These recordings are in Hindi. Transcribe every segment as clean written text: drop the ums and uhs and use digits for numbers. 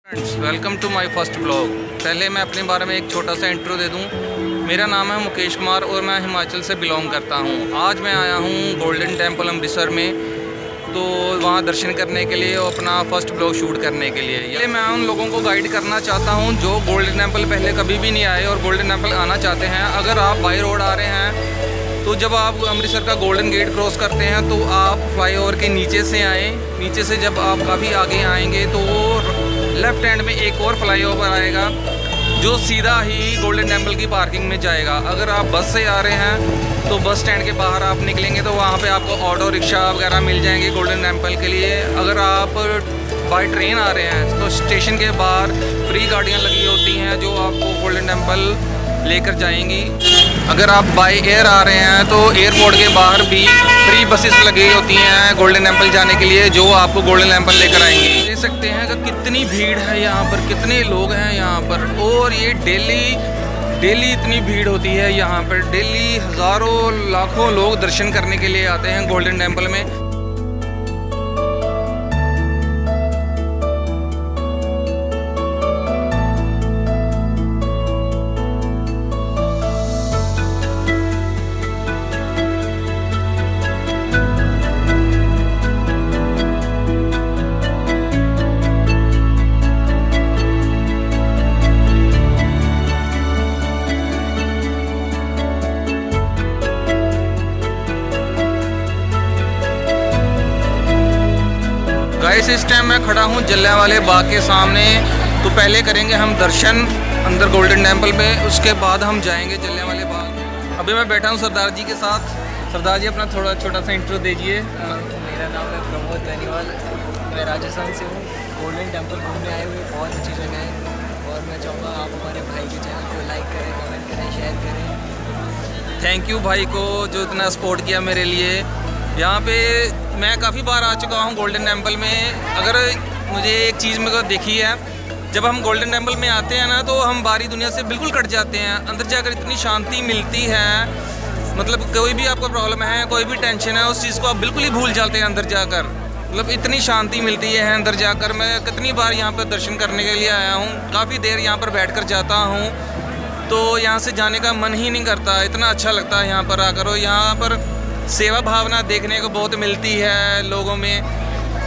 Friends, welcome to my first blog. पहले मैं अपने बारे में एक छोटा सा इंट्रो दे दूं। मेरा नाम है मुकेश कुमार और मैं हिमाचल से बिलोंग करता हूं। आज मैं आया हूं गोल्डन टेम्पल अमृतसर में, तो वहां दर्शन करने के लिए और अपना फर्स्ट ब्लॉग शूट करने के लिए। ये मैं उन लोगों को गाइड करना चाहता हूं जो गोल्डन टेम्पल पहले कभी भी नहीं आए और गोल्डन टेम्पल आना चाहते हैं। अगर आप बाई रोड आ रहे हैं तो जब आप अमृतसर का गोल्डन गेट क्रॉस करते हैं तो आप फ्लाईओवर के नीचे से आएँ। नीचे से जब आप काफ़ी आगे आएंगे तो लेफ़्ट हैंड में एक और फ्लाईओवर आएगा जो सीधा ही गोल्डन टेम्पल की पार्किंग में जाएगा। अगर आप बस से आ रहे हैं तो बस स्टैंड के बाहर आप निकलेंगे तो वहाँ पे आपको ऑटो रिक्शा वगैरह मिल जाएंगे गोल्डन टेम्पल के लिए। अगर आप बाय ट्रेन आ रहे हैं तो स्टेशन के बाहर फ्री गाड़ियाँ लगी होती हैं जो आपको गोल्डन टेम्पल लेकर जाएंगी। अगर आप बाय एयर आ रहे हैं तो एयरपोर्ट के बाहर भी फ्री बसेस लगी होती हैं गोल्डन टेम्पल जाने के लिए जो आपको गोल्डन टेम्पल लेकर आएंगी। देख सकते हैं कि कितनी भीड़ है यहाँ पर, कितने लोग हैं यहाँ पर। और ये डेली इतनी भीड़ होती है यहाँ पर। डेली हज़ारों लाखों लोग दर्शन करने के लिए आते हैं गोल्डन टेम्पल में। गाइस, इस टाइम मैं खड़ा हूँ जलियांवाला बाग के सामने। तो पहले करेंगे हम दर्शन अंदर गोल्डन टेम्पल में, उसके बाद हम जाएंगे जलियांवाला बाग। अभी मैं बैठा हूँ सरदार जी के साथ। सरदार जी, अपना थोड़ा छोटा सा इंट्रो दीजिए। मेरा नाम है प्रमोद बेनीवाल, मैं राजस्थान से हूँ। गोल्डन टेम्पल घूमने आए हुए, बहुत अच्छी जगह है और मैं चाहूँगा आप हमारे भाई के चैनल को लाइक करें, कमेंट करें, शेयर करें। थैंक यू भाई को जो इतना सपोर्ट किया मेरे लिए। यहाँ पे मैं काफ़ी बार आ चुका हूँ गोल्डन टेम्पल में। अगर मुझे एक चीज़ मेरे को देखी है, जब हम गोल्डन टेम्पल में आते हैं ना तो हम बाहरी दुनिया से बिल्कुल कट जाते हैं। अंदर जाकर इतनी शांति मिलती है, मतलब कोई भी आपको प्रॉब्लम है, कोई भी टेंशन है, उस चीज़ को आप बिल्कुल ही भूल जाते हैं अंदर जाकर। मतलब इतनी शांति मिलती है अंदर जाकर। मैं कितनी बार यहाँ पर दर्शन करने के लिए आया हूँ, काफ़ी देर यहाँ पर बैठ कर जाता हूँ तो यहाँ से जाने का मन ही नहीं करता। इतना अच्छा लगता है यहाँ पर आकर। और यहाँ पर सेवा भावना देखने को बहुत मिलती है लोगों में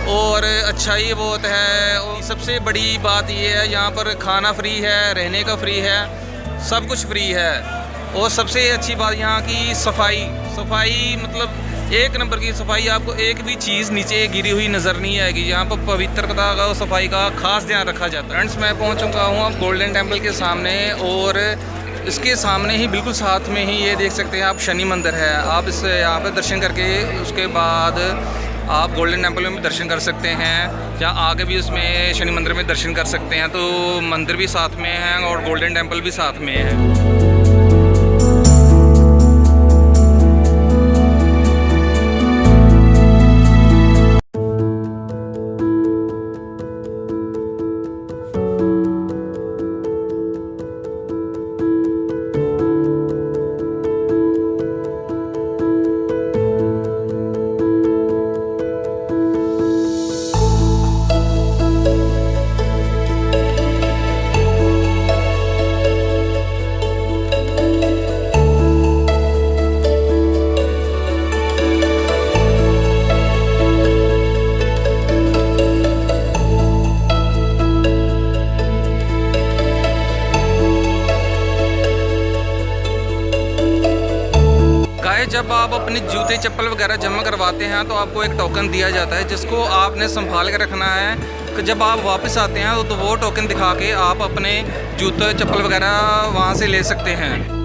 और अच्छाई बहुत है। और सबसे बड़ी बात ये है, यहाँ पर खाना फ्री है, रहने का फ्री है, सब कुछ फ्री है। और सबसे अच्छी बात यहाँ की सफाई मतलब एक नंबर की सफाई। आपको एक भी चीज़ नीचे गिरी हुई नज़र नहीं आएगी। यहाँ पर पवित्रता का और सफाई का खास ध्यान रखा जाता है। फ्रेंड्स, मैं पहुँच चुका हूँ अब गोल्डन टेम्पल के सामने और इसके सामने ही बिल्कुल साथ में ही ये देख सकते हैं आप शनि मंदिर है। आप इस यहाँ पे दर्शन करके उसके बाद आप गोल्डन टेम्पल में भी दर्शन कर सकते हैं, या आगे भी उसमें शनि मंदिर में दर्शन कर सकते हैं। तो मंदिर भी साथ में है और गोल्डन टेम्पल भी साथ में है। जब आप अपने जूते चप्पल वगैरह जमा करवाते हैं तो आपको एक टोकन दिया जाता है जिसको आपने संभाल कर रखना है कि जब आप वापस आते हैं तो वो टोकन दिखा के आप अपने जूते चप्पल वगैरह वहाँ से ले सकते हैं।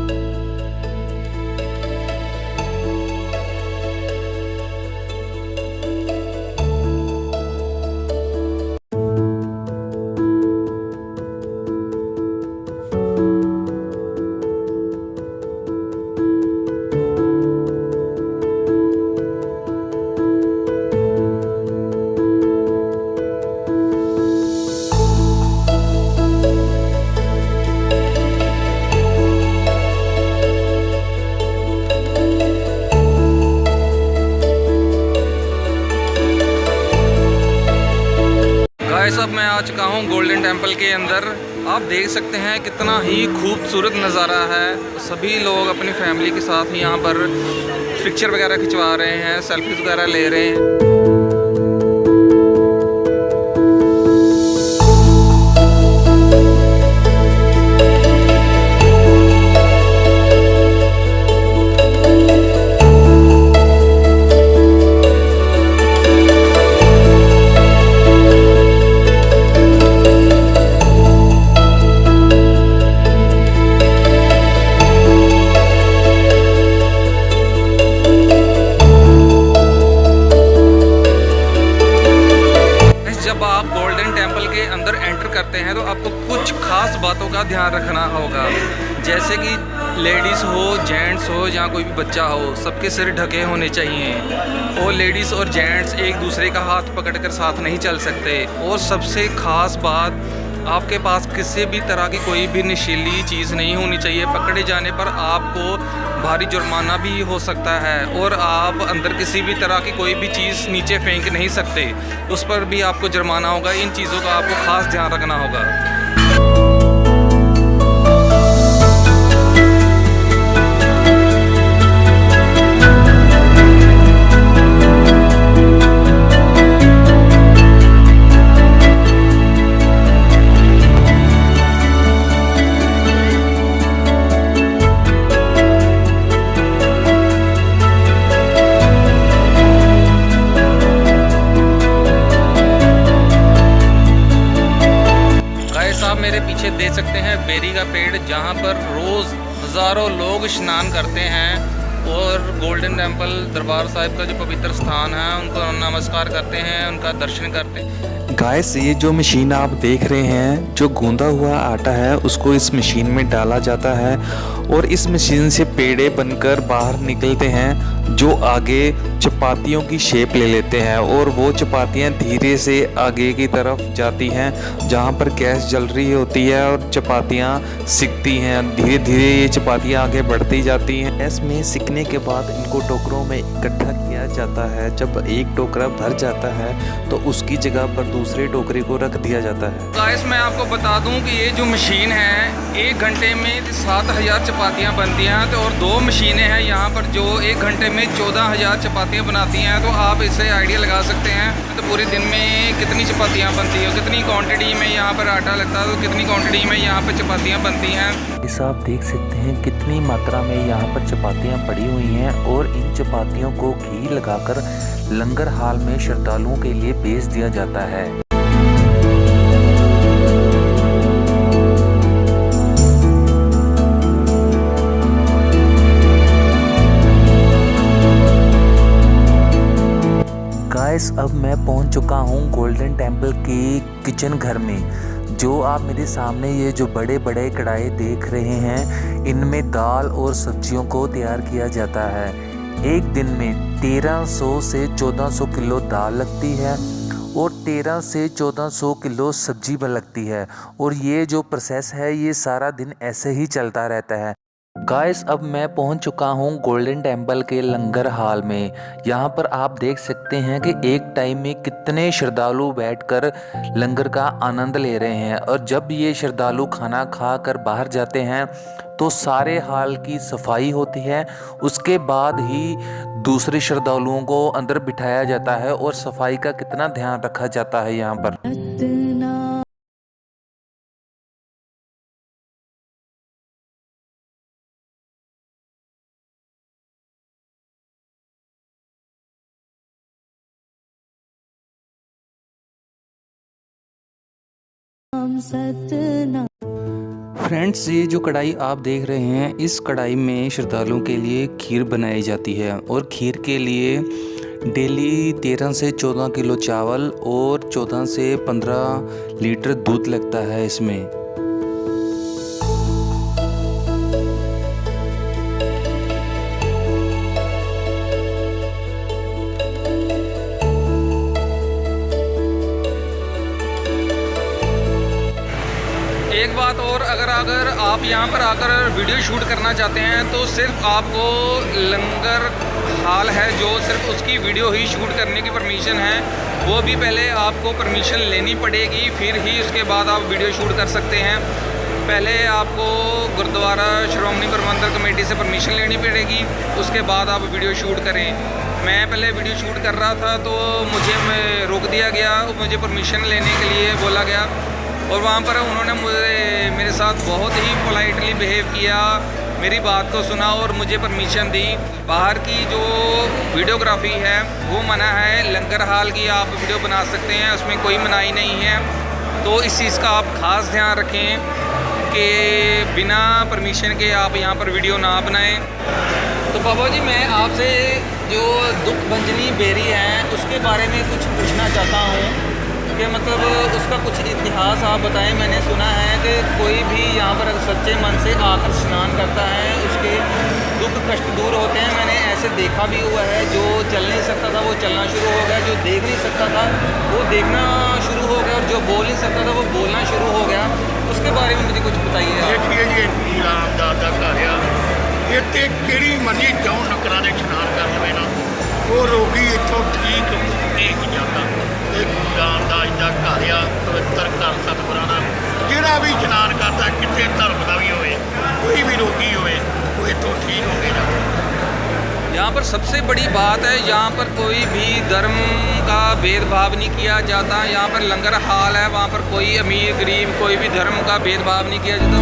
चुका हूँ गोल्डन टेम्पल के अंदर। आप देख सकते हैं कितना ही खूबसूरत नज़ारा है। सभी लोग अपनी फैमिली के साथ यहाँ पर पिक्चर वगैरह खिंचवा रहे हैं, सेल्फीज वगैरह ले रहे हैं। जब आप गोल्डन टेम्पल के अंदर एंटर करते हैं तो आपको कुछ खास बातों का ध्यान रखना होगा, जैसे कि लेडीज़ हो, जेंट्स हो या कोई भी बच्चा हो, सबके सिर ढके होने चाहिए और लेडीज़ और जेंट्स एक दूसरे का हाथ पकड़कर साथ नहीं चल सकते। और सबसे ख़ास बात, आपके पास किसी भी तरह की कोई भी नशीली चीज़ नहीं होनी चाहिए। पकड़े जाने पर आपको भारी जुर्माना भी हो सकता है और आप अंदर किसी भी तरह की कोई भी चीज़ नीचे फेंक नहीं सकते, उस पर भी आपको जुर्माना होगा। इन चीज़ों का आपको ख़ास ध्यान रखना होगा। आप मेरे पीछे देख सकते हैं बेरी का पेड़, जहाँ पर रोज़ हज़ारों लोग स्नान करते हैं और गोल्डन टेम्पल दरबार साहिब का जो पवित्र स्थान है उनको नमस्कार करते हैं, उनका दर्शन करते हैं। गाइस, ये जो मशीन आप देख रहे हैं, जो गूंदा हुआ आटा है उसको इस मशीन में डाला जाता है और इस मशीन से पेड़े बनकर बाहर निकलते हैं जो आगे चपातियों की शेप ले लेते हैं और वो चपातियाँ धीरे से आगे की तरफ जाती हैं जहाँ पर गैस जल रही होती है और चपातियाँ सिकती हैं। धीरे धीरे ये चपातियाँ आगे बढ़ती जाती हैं। गैस में सिकने के बाद इनको टोकरों में इकट्ठा किया जाता है। जब एक टोकरा भर जाता है तो उसकी जगह पर दूसरे टोकरे को रख दिया जाता है। गाइस, मैं आपको बता दूं कि ये जो मशीन है 1 घंटे में 7000 चपातियाँ बनती हैं। तो और 2 मशीनें हैं यहाँ पर जो 1 घंटे में 14000 चपातियाँ बनाती हैं। तो आप इससे आइडिया लगा सकते हैं तो पूरे दिन में कितनी चपातियाँ बनती है, कितनी क्वांटिटी में यहाँ पर आटा लगता है, तो कितनी क्वांटिटी में यहाँ पर चपातियाँ बनती हैं। इस आप देख सकते हैं कितनी मात्रा में यहाँ पर चपातियाँ पड़ी हुई हैं और इन चपातियों को घी लगाकर लंगर हाल में श्रद्धालुओं के लिए भेज दिया जाता है। गाइस, अब मैं पहुंच चुका हूं गोल्डन टेम्पल के किचन घर में। जो आप मेरे सामने ये जो बड़े बड़े कढ़ाई देख रहे हैं, इनमें दाल और सब्जियों को तैयार किया जाता है। एक दिन में 1300 से 1400 किलो दाल लगती है और 13 से 1400 किलो सब्जी लगती है और ये जो प्रोसेस है ये सारा दिन ऐसे ही चलता रहता है। गाइस, अब मैं पहुंच चुका हूं गोल्डन टेम्पल के लंगर हाल में। यहां पर आप देख सकते हैं कि एक टाइम में कितने श्रद्धालु बैठकर लंगर का आनंद ले रहे हैं और जब ये श्रद्धालु खाना खाकर बाहर जाते हैं तो सारे हाल की सफाई होती है। उसके बाद ही दूसरे श्रद्धालुओं को अंदर बिठाया जाता है और सफाई का कितना ध्यान रखा जाता है यहाँ पर। फ्रेंड्स, ये जो कढ़ाई आप देख रहे हैं, इस कढ़ाई में श्रद्धालुओं के लिए खीर बनाई जाती है और खीर के लिए डेली 13 से 14 किलो चावल और 14 से 15 लीटर दूध लगता है इसमें। एक बात और, अगर आप यहाँ पर आकर वीडियो शूट करना चाहते हैं तो सिर्फ आपको लंगर हाल है जो सिर्फ उसकी वीडियो ही शूट करने की परमिशन है, वो भी पहले आपको परमिशन लेनी पड़ेगी, फिर ही उसके बाद आप वीडियो शूट कर सकते हैं। पहले आपको गुरुद्वारा श्रोमणी प्रबंधक कमेटी से परमिशन लेनी पड़ेगी, उसके बाद आप वीडियो शूट करें। मैं पहले वीडियो शूट कर रहा था तो मुझे रोक दिया गया, मुझे परमिशन लेने के लिए बोला गया और वहाँ पर उन्होंने मेरे साथ बहुत ही पोलाइटली बिहेव किया, मेरी बात को सुना और मुझे परमिशन दी। बाहर की जो वीडियोग्राफी है वो मना है, लंगर हाल की आप वीडियो बना सकते हैं, उसमें कोई मनाही नहीं है। तो इस चीज़ का आप ख़ास ध्यान रखें कि बिना परमिशन के आप यहाँ पर वीडियो ना बनाएं। तो बाबा जी, मैं आपसे जो दुख भंजनी बेरी है उसके बारे में कुछ पूछना चाहता हूँ कि मतलब उसका कुछ इतिहास आप बताएं। मैंने सुना है कि कोई भी यहाँ पर सच्चे मन से आकर स्नान करता है उसके दुख कष्ट दूर होते हैं। मैंने ऐसे देखा भी हुआ है, जो चल नहीं सकता था वो चलना शुरू हो गया, जो देख नहीं सकता था वो देखना शुरू हो गया और जो बोल नहीं सकता था वो बोलना शुरू हो गया। उसके बारे में मुझे कुछ बताइए आप। देखिए जी, रामदास ਦਾ ਘਰ ਆ ਇੱਥੇ ਕਿਹੜੀ ਮਰਜ਼ੀ ਜਾਓ ਨਕਰਾਂ ਦੇ ਇਸ਼ਨਾਨ ਕਰ ਲਵੇ ਨਾ, ਉਹ ਰੋਗੀ ਇੱਥੋਂ ਠੀਕ ਨਹੀਂ ਜਾਂਦਾ। ਇਹ ਰਾਮਦਾਸ ਦਾ ਘਰ ਆ, ਪਵਿੱਤਰ ਘਰ ਸਤਿਗੁਰਾਂ ਦਾ। ਜਿਹੜਾ ਵੀ ਇਸ਼ਨਾਨ ਕਰਦਾ ਕਿਸੇ ਧਰਮ ਦਾ ਵੀ ਹੋਵੇ, ਕੋਈ ਵੀ ਰੋਗੀ ਹੋਵੇ, ਉਹ ਇੱਥੋਂ ਠੀਕ ਹੋ ਕੇ ਜਾਂਦਾ। यहाँ पर सबसे बड़ी बात है, यहाँ पर कोई भी धर्म का भेदभाव नहीं किया जाता। यहाँ पर लंगर हाल है, वहाँ पर कोई अमीर गरीब कोई भी धर्म का भेदभाव नहीं किया जाता।